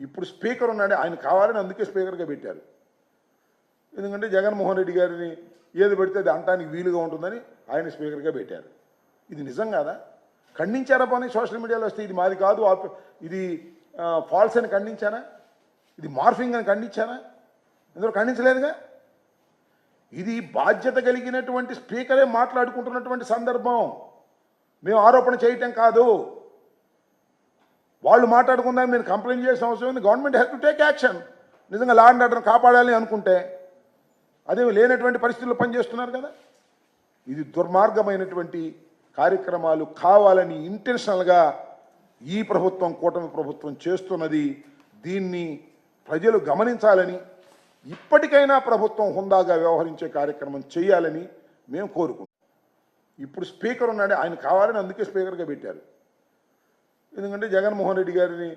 ఇప్పుడు స్పీకర్ ఉన్నాడు, ఆయన కావాలని అందుకే స్పీకర్గా పెట్టారు. ఎందుకంటే జగన్మోహన్ రెడ్డి గారిని ఏది పెడితే అది అనటానికి వీలుగా ఉంటుందని ఆయన స్పీకర్గా పెట్టారు. ఇది నిజం కాదా? ఖండించారా పోనీ సోషల్ మీడియాలో వస్తే ఇది మాది కాదు, ఇది ఫాల్స్ అని ఖండించారా? ఇది మార్ఫింగ్ అని ఖండించారా? ఎందుకు ఖండించలేదుగా? ఇది బాధ్యత కలిగినటువంటి స్పీకరే మాట్లాడుకుంటున్నటువంటి సందర్భం. మేము ఆరోపణ చేయటం కాదు. వాళ్ళు మాట్లాడుకుందాన్ని మీరు కంప్లైంట్ చేసిన అవసరం ఉంది. Government has to take action. నిజంగా లా అండ్ ఆర్డర్ కాపాడాలి అనుకుంటే అదేమి లేనటువంటి పరిస్థితుల్లో పనిచేస్తున్నారు కదా. ఇది దుర్మార్గమైనటువంటి కార్యక్రమాలు కావాలని ఇంటెన్షనల్గా ఈ ప్రభుత్వం, కూటమి ప్రభుత్వం చేస్తున్నది. దీన్ని ప్రజలు గమనించాలని, ఇప్పటికైనా ప్రభుత్వం హుందాగా వ్యవహరించే కార్యక్రమం చేయాలని మేము కోరుకుంటాం. ఇప్పుడు స్పీకర్ ఉన్నాడు, ఆయన కావాలని అందుకే స్పీకర్గా పెట్టారు. ఎందుకంటే జగన్మోహన్ రెడ్డి గారిని